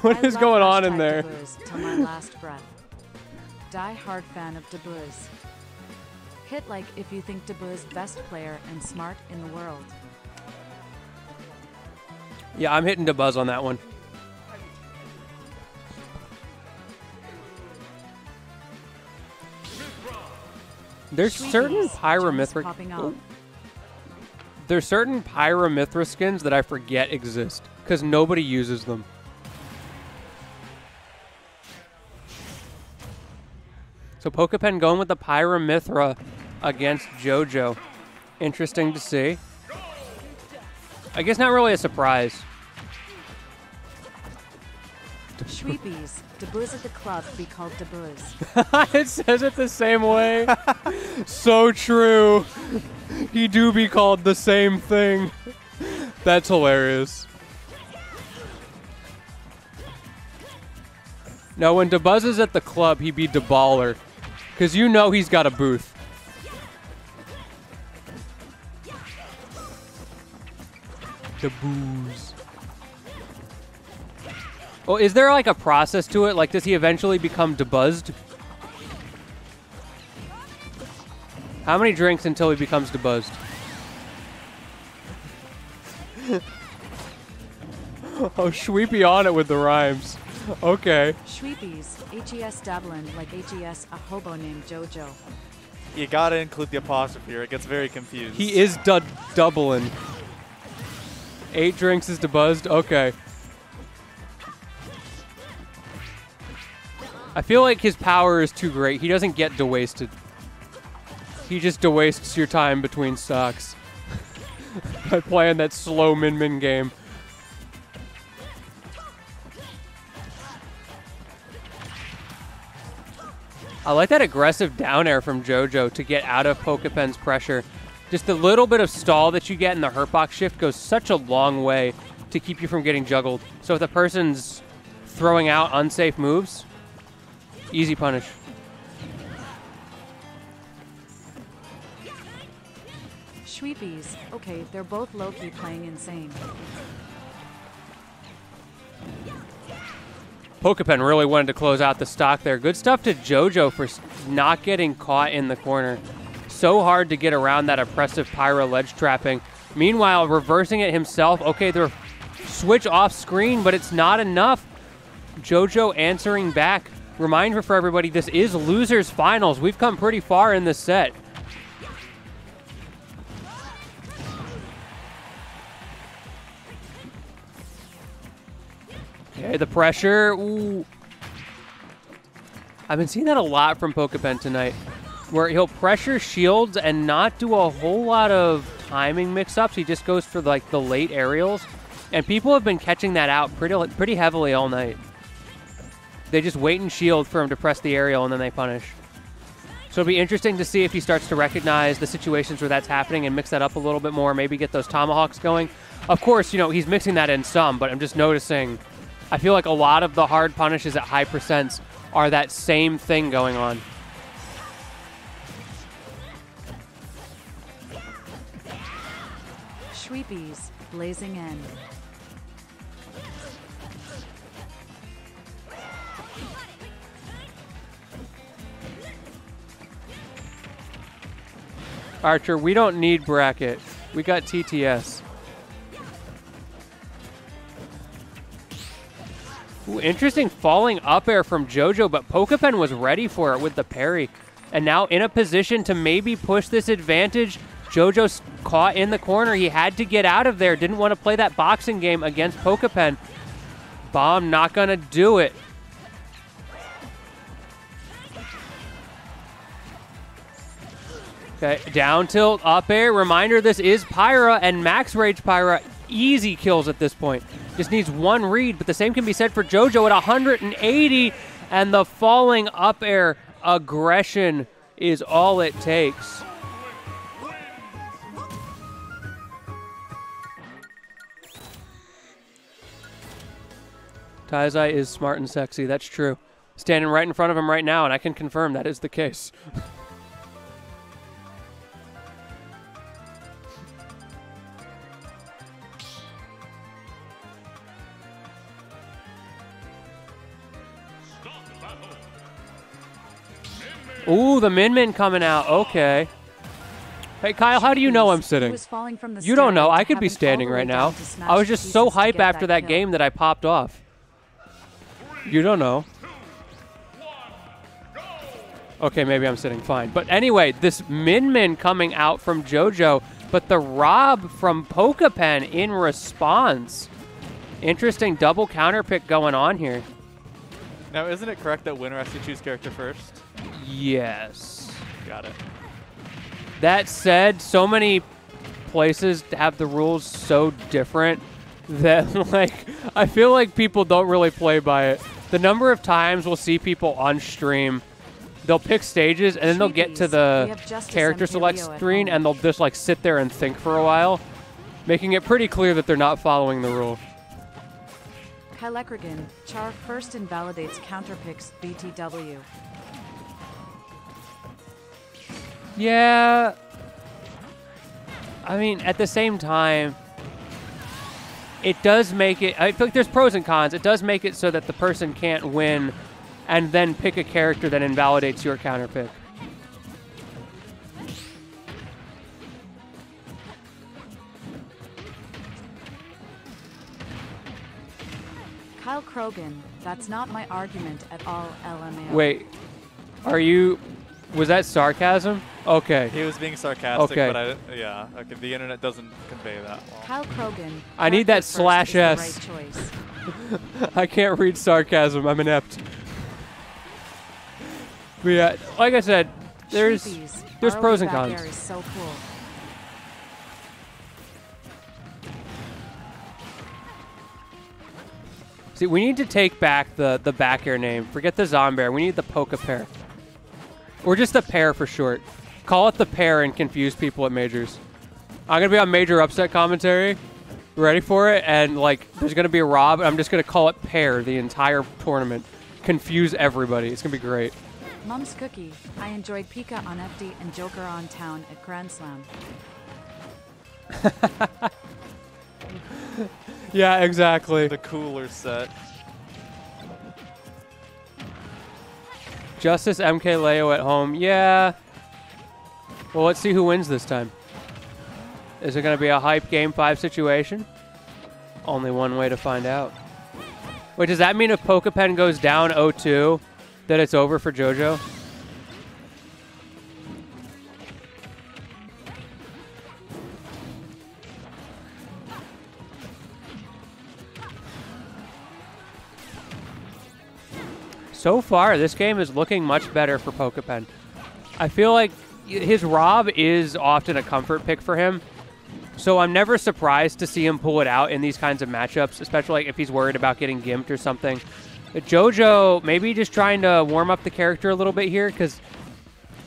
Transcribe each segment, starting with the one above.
What is going on in there? Till my last breath. Die hard fan of Dabuz. Hit like if you think Dabuz best player and smart in the world. Yeah, I'm hitting Dabuz on that one. There's certain Pyra Mythra. There's certain Pyra Mythra skins that I forget exist because nobody uses them. So Pokepen going with the Pyra Mythra against JoJo. Interesting to see. I guess not really a surprise. Shweepies, Dabuz at the club be called Dabuz. It says it the same way. So true. He do be called the same thing. That's hilarious. Now, when Dabuz is at the club, he be Daballer. Because you know he's got a booth. Dabuz. Well, is there like a process to it? Like, does he eventually become Dabuzzed? How many drinks until he becomes Dabuzzed? Oh, Shweepy on it with the rhymes. Okay. Shweepies, HES dabbling like HES a hobo named JoJo. You gotta include the apostrophe here. It gets very confused. He is doubling. 8 drinks is Dabuzzed? Okay. I feel like his power is too great. He doesn't get dewasted. He just dewastes your time between stocks by playing that slow min-min game. I like that aggressive down air from JoJo to get out of Pokepen's pressure. Just the little bit of stall that you get in the Hurtbox shift goes such a long way to keep you from getting juggled. So if the person's throwing out unsafe moves, easy punish. Shweepies, okay, they're both low-key playing insane. Pokepen really wanted to close out the stock there. Good stuff to JoJo for not getting caught in the corner. So hard to get around that oppressive Pyra ledge trapping. Meanwhile, reversing it himself. Okay, they're switch off screen, but it's not enough. JoJo answering back. Reminder for everybody, this is losers finals. We've come pretty far in this set. Okay, the pressure. Ooh. I've been seeing that a lot from Pokepen tonight, where he'll pressure shields and not do a whole lot of timing mix-ups. He just goes for like the late aerials, and people have been catching that out pretty heavily all night. They just wait and shield for him to press the aerial, and then they punish. So it'll be interesting to see if he starts to recognize the situations where that's happening and mix that up a little bit more, maybe get those tomahawks going. Of course, you know, he's mixing that in some, but I'm just noticing, I feel like a lot of the hard punishes at high percents are that same thing going on. Shweepies, blazing in. Archer, we don't need bracket. We got TTS. Ooh, interesting falling up air from JoJo, but Pokepen was ready for it with the parry. And now in a position to maybe push this advantage. JoJo's caught in the corner. He had to get out of there. Didn't want to play that boxing game against Pokepen. Bomb not going to do it. Okay, down tilt, up air. Reminder, this is Pyra and Max Rage Pyra. Easy kills at this point. Just needs one read, but the same can be said for JoJo at 180, and the falling up air aggression is all it takes. Taizai is smart and sexy, that's true. Standing right in front of him right now, and I can confirm that is the case. Ooh, the Min coming out. Okay. Hey, Kyle, how do you know I'm sitting? You don't know. I could be standing right now. I was just so hype after that game that I popped off. You don't know. Okay, maybe I'm sitting fine. But anyway, this Min coming out from JoJo, but the Rob from Pokepen in response. Interesting double counter pick going on here. Now, isn't it correct that winner has to choose character first? Yes. Got it. That said, so many places have the rules so different that, like, I feel like people don't really play by it. The number of times we'll see people on stream, they'll pick stages and then they'll get to the character select screen and they'll just, like, sit there and think for a while, making it pretty clear that they're not following the rule. Kylecrigan, Char first invalidates counterpicks BTW. Yeah. I mean, at the same time, it does make it, I feel like there's pros and cons. It does make it so that the person can't win and then pick a character that invalidates your counter pick. Kyle Krogan, that's not my argument at all, LMAO. Wait, are you, was that sarcasm? Okay. He was being sarcastic, Okay. but yeah, okay, the internet doesn't convey that well. Kyle Krogan, I need that character first is /S. the right choice. I can't read sarcasm. I'm inept. But yeah, like I said, there's Shoopies, pros and back cons. air is so cool. See, we need to take back the back air name. Forget the Zombear. We need the Pokepair. Or just the pair for short. Call it the pair and confuse people at majors. I'm going to be on major upset commentary. Ready for it? And, like, there's going to be a Rob. And I'm just going to call it pair the entire tournament. Confuse everybody. It's going to be great. Mum's Cookie, I enjoyed Pika on FD and Joker on Town at Grand Slam. Yeah, exactly. The cooler set. Justice MK Leo at home. Yeah. Well, let's see who wins this time. Is it going to be a hype Game 5 situation? Only one way to find out. Wait, does that mean if Pokepen goes down 0-2, that it's over for JoJo? So far, this game is looking much better for Pokepen. I feel like his Rob is often a comfort pick for him, so I'm never surprised to see him pull it out in these kinds of matchups, especially like if he's worried about getting gimped or something. But JoJo, maybe just trying to warm up the character a little bit here, because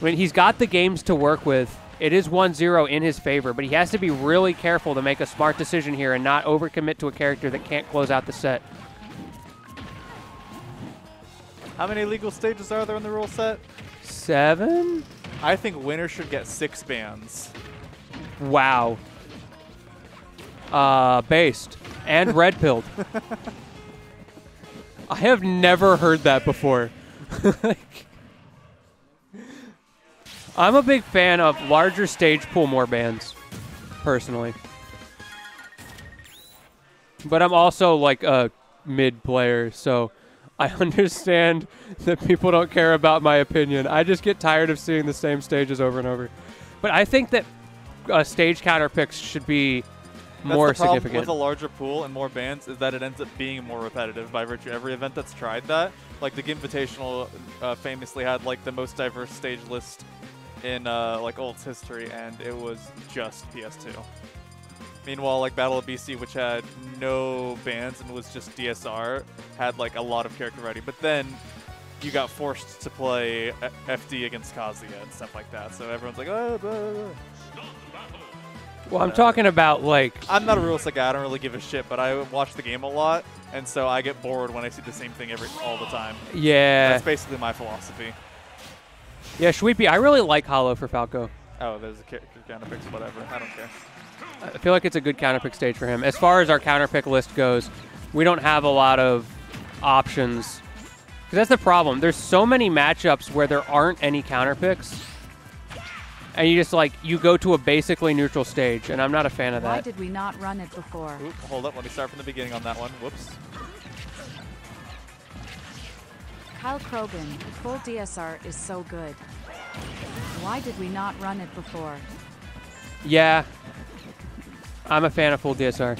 when he's got the games to work with, it is 1-0 in his favor, but he has to be really careful to make a smart decision here and not overcommit to a character that can't close out the set. How many legal stages are there in the rule set? 7? I think winner should get 6 bans. Wow. Based. And red-pilled. I have never heard that before. I'm a big fan of larger stage pool, more bans, personally. But I'm also like a mid player, so I understand that people don't care about my opinion. I just get tired of seeing the same stages over and over. But I think that stage counter picks should be more significant. The problem with a larger pool and more bans is that it ends up being more repetitive by virtue of every event that's tried that. Like the Invitational famously had like the most diverse stage list in like Ult's history, and it was just PS2. Meanwhile, like Battle of BC, which had no bans and was just DSR, had like a lot of character variety. But then you got forced to play FD against Kazuya and stuff like that. So everyone's like, oh, blah, blah, blah. Well, I'm talking about like... I'm not a rules guy. I don't really give a shit, but I watch the game a lot, and so I get bored when I see the same thing all the time. Yeah. That's basically my philosophy. Yeah, Shweepy, I really like Hollow for Falco. Oh, there's a counter picks, whatever. I don't care. I feel like it's a good counterpick stage for him. As far as our counterpick list goes, we don't have a lot of options Because that's the problem. There's so many matchups where there aren't any counter picks. And you just, like, you go to a basically neutral stage, and I'm not a fan of that. Why did we not run it before? Oop, hold up. Let me start from the beginning on that one. Whoops. Kyle Krobin, full DSR is so good. Why did we not run it before? Yeah. I'm a fan of full DSR.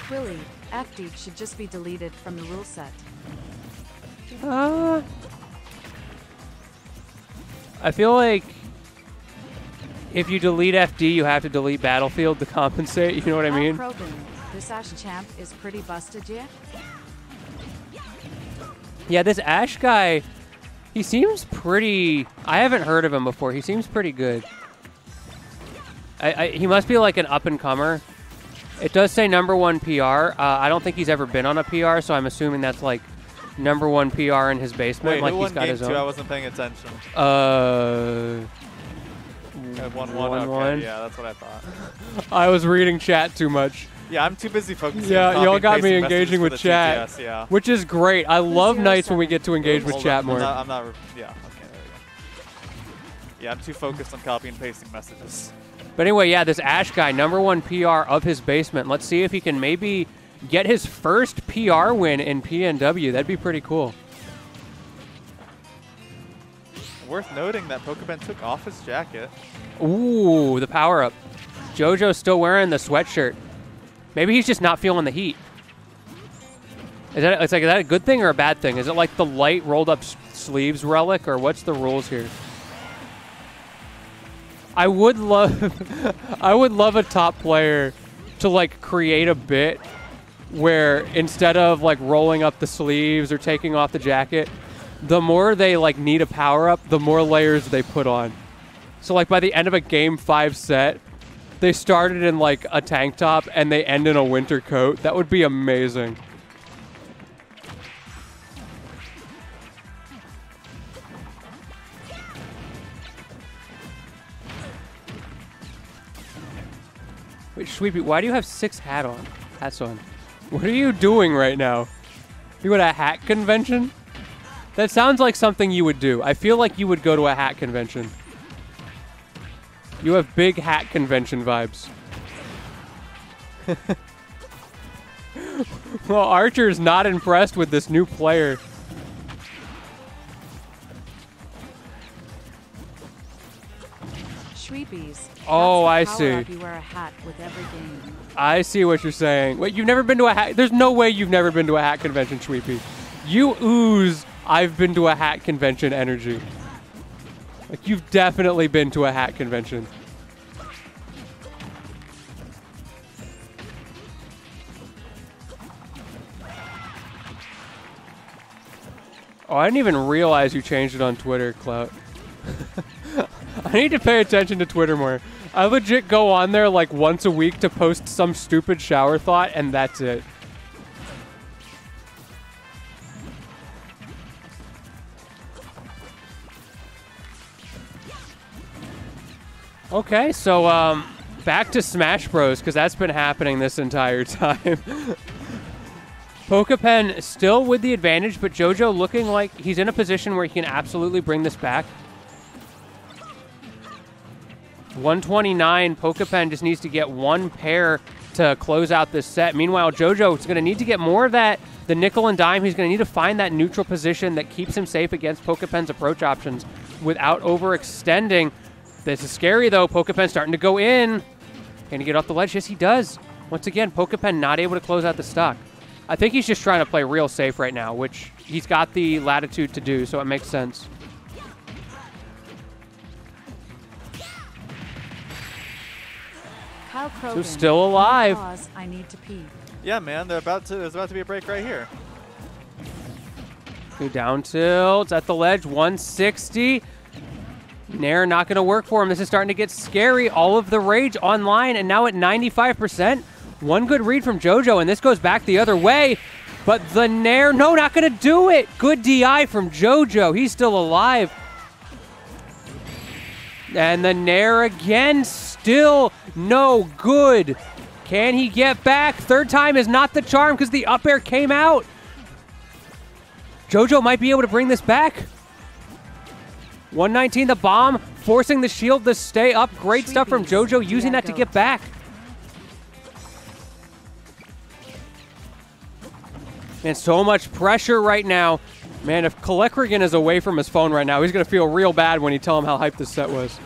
Quilly, FD should just be deleted from the rule set. I feel like if you delete FD, you have to delete Battlefield to compensate. You know what I mean? Krobin, this Ash champ is pretty busted, yeah? Yeah, this Ash guy, he seems pretty... I haven't heard of him before. He seems pretty good. He must be like an up-and-comer. It does say #1 PR. I don't think he's ever been on a PR, so I'm assuming that's like #1 PR in his basement. Wait, like who he's won got game his 2? own. I wasn't paying attention. 1-1. 1-1. Okay, yeah, that's what I thought. I was reading chat too much. Yeah, I'm too busy focusing. Yeah, on y'all got copy me and pasting engaging with messages for chat, the TTS, yeah. which is great. I love nights when we get to engage with Hold chat up, more. I'm not. Yeah. Okay. There we go. Yeah, I'm too focused on copy and pasting messages. But anyway, yeah, this Ash guy, #1 PR of his basement. Let's see if he can maybe get his first PR win in PNW. That'd be pretty cool. Worth noting that pokepen took off his jacket. Ooh, the power-up. JoJo's still wearing the sweatshirt. Maybe he's just not feeling the heat. Is that a good thing or a bad thing? Is it like the light rolled-up sleeves relic, or what's the rules here? I would love a top player to like create a bit where instead of like rolling up the sleeves or taking off the jacket, the more they like need a power up, the more layers they put on. So like by the end of a game 5 set, they started in like a tank top and they end in a winter coat. That would be amazing. Wait, Sweepy, why do you have 6 hats on? What are you doing right now? You at a hat convention? That sounds like something you would do. I feel like you would go to a hat convention. You have big hat convention vibes. Well, Archer's not impressed with this new player. Shweepies. Oh, I That's the power see. up you wear a hat with every game. I see what you're saying. Wait, you've never been to a hat... There's no way you've never been to a hat convention, Sweepy. You ooze, I've been to a hat convention energy. Like, you've definitely been to a hat convention. Oh, I didn't even realize you changed it on Twitter, Clout. I need to pay attention to Twitter more. I legit go on there like once a week to post some stupid shower thought, and that's it. Okay, so back to Smash Bros, because that's been happening this entire time. Pokepen still with the advantage, but JoJo looking like he's in a position where he can absolutely bring this back. 129, Pokepen just needs to get one pair to close out this set. Meanwhile, JoJo is going to need to get more of that, the nickel and dime. He's going to need to find that neutral position that keeps him safe against Pokepen's approach options without overextending. This is scary, though. Pokepen starting to go in. Can he get off the ledge? Yes, he does. Once again, Pokepen not able to close out the stock. I think he's just trying to play real safe right now, which he's got the latitude to do, so it makes sense. Kyle Krogin. So still alive. Pause, I need to pee. Yeah, man, there's about to be a break right here. Go down tilt at the ledge, 160. Nair not going to work for him. This is starting to get scary. All of the rage online, and now at 95%. One good read from JoJo, and this goes back the other way. But the Nair, no, not going to do it. Good DI from JoJo. He's still alive. And the Nair again, still no good. Can he get back? Third time is not the charm because the up air came out. JoJo might be able to bring this back. 119, the bomb, forcing the shield to stay up. Great stuff from JoJo, using that to get back. And so much pressure right now. Man, if Kalekrigan is away from his phone right now, he's going to feel real bad when you tell him how hyped this set was.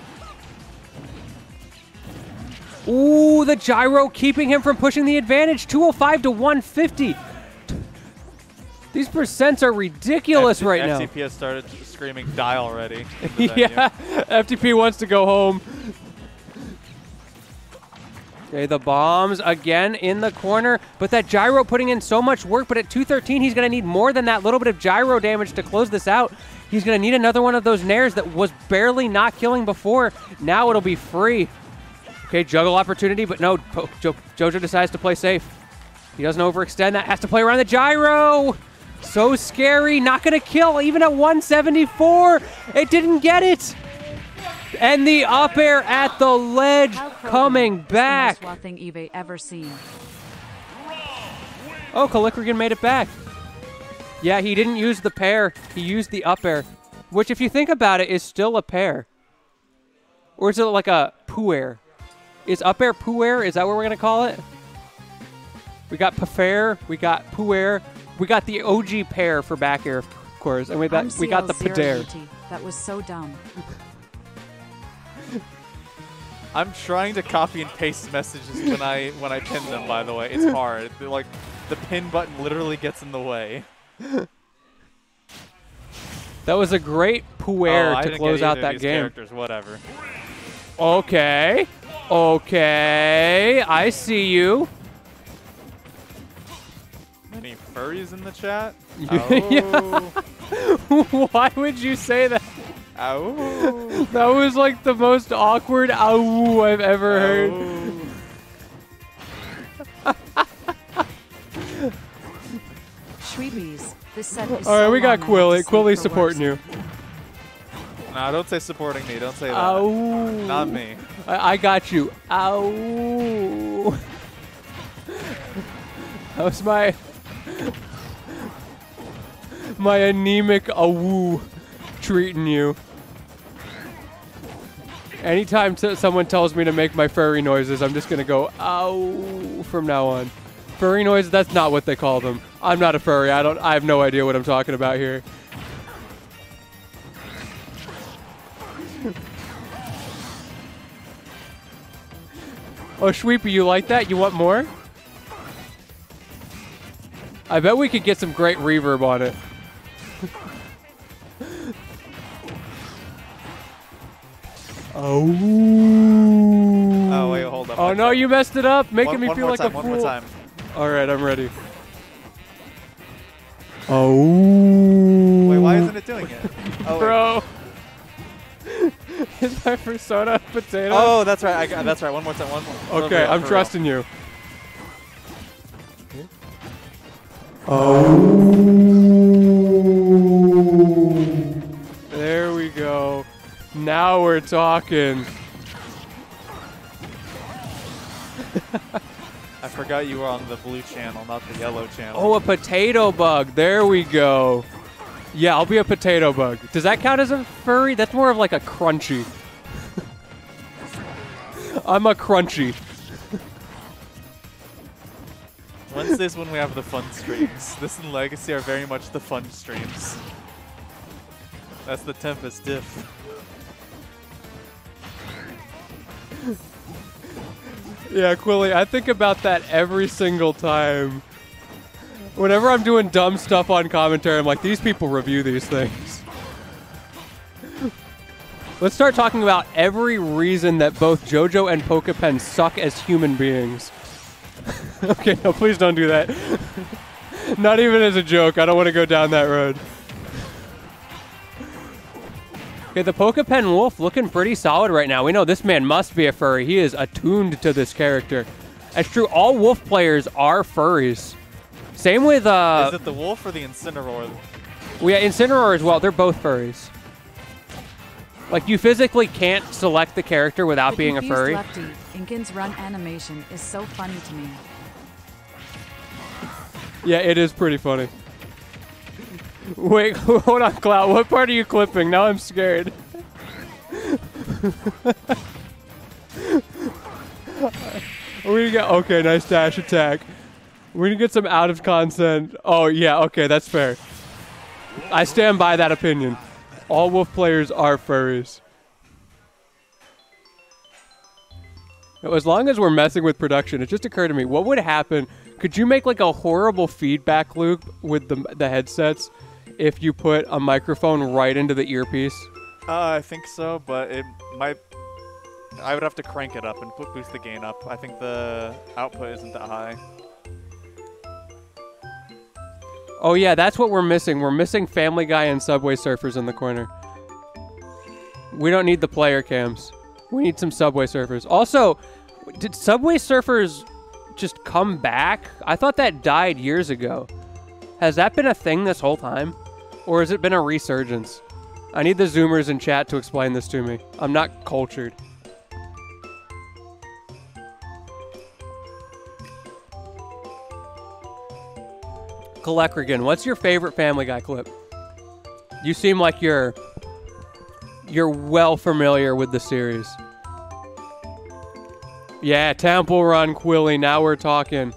Ooh, the gyro keeping him from pushing the advantage. 205 to 150. These percents are ridiculous right now. FTP has started screaming, die already. Yeah, FTP wants to go home. Okay, the bombs again in the corner, but that gyro putting in so much work, but at 213, he's going to need more than that little bit of gyro damage to close this out. He's going to need another one of those nairs that was barely not killing before. Now it'll be free. Okay, juggle opportunity, but no, JoJo decides to play safe. He doesn't overextend. That has to play around the gyro. So scary, not going to kill even at 174. It didn't get it. And the up air at the ledge coming back. The most thing Eve ever seen. Oh, Kalekrigan made it back. Yeah, he didn't use the pair. He used the up air, which if you think about it is still a pair. Or is it like a poo air? Is up air poo air? Is that what we're going to call it? We got pafair, we got poo air, we got the OG pair for back air, of course, and we got the padair. That was so dumb. I'm trying to copy and paste messages when I pin them, by the way. It's hard. Like, the pin button literally gets in the way. That was a great puer to close out that game. Characters, whatever. Okay. Okay. I see you. Any furries in the chat? Oh. Why would you say that? Ow. That was like the most awkward ow I've ever heard. Shweebies. This set is Alright, so we got long, Quilly. I have to Quilly's sleep for supporting worse. you. Nah, don't say supporting me. Don't say that. Ow. Not me. I got you. Ow. That was my anemic awoo treating you. Anytime someone tells me to make my furry noises, I'm just going to go, ow, from now on. Furry noises, that's not what they call them. I'm not a furry. I have no idea what I'm talking about here. Oh, Shweepy, you like that? You want more? I bet we could get some great reverb on it. Oh. Oh, wait, hold up. Oh, no, you messed it up, making me feel like a fool. One more time. All right, I'm ready. Oh. Wait, why isn't it doing it? Oh, bro. Is my persona a potato? Oh, that's right. That's right. One more time. One more. Okay, I'm trusting you. Oh. There we go. Now we're talking. I forgot you were on the blue channel, not the yellow channel. Oh, a potato bug. There we go. Yeah, I'll be a potato bug. Does that count as a furry? That's more of like a crunchy. I'm a crunchy. Wednesdays when we have the fun streams. This and Legacy are very much the fun streams. That's the Tempest diff. Yeah, Quilly, I think about that every single time. Whenever I'm doing dumb stuff on commentary, I'm like, these people review these things. Let's start talking about every reason that both JoJo and pokepen suck as human beings. Okay, no, please don't do that. Not even as a joke. I don't want to go down that road. Okay, the pokepen wolf looking pretty solid right now. We know this man must be a furry. He is attuned to this character. It's true, all wolf players are furries. Same with... Is it the wolf or the Incineroar? Yeah, Incineroar as well. They're both furries. Like, you physically can't select the character without The being a confused furry. Lefty, Inkin's run animation is so funny to me. Yeah, it is pretty funny. Wait, hold on, Cloud. What part are you clipping? Now I'm scared. We get okay. Nice dash attack. We can get some out of content. Oh yeah, okay, that's fair. I stand by that opinion. All wolf players are furries. As long as we're messing with production, it just occurred to me, what would happen? Could you make like a horrible feedback loop with the headsets if you put a microphone right into the earpiece? I think so, but it might. I would have to crank it up and boost the gain up. I think the output isn't that high. Oh yeah, that's what we're missing. We're missing Family Guy and Subway Surfers in the corner. We don't need the player cams. We need some Subway Surfers. Also, did Subway Surfers just come back? I thought that died years ago. Has that been a thing this whole time? Or has it been a resurgence? I need the Zoomers in chat to explain this to me. I'm not cultured. Kaleckragan, what's your favorite Family Guy clip? You seem like you're well familiar with the series. Yeah, Temple Run, Quilly, now we're talking.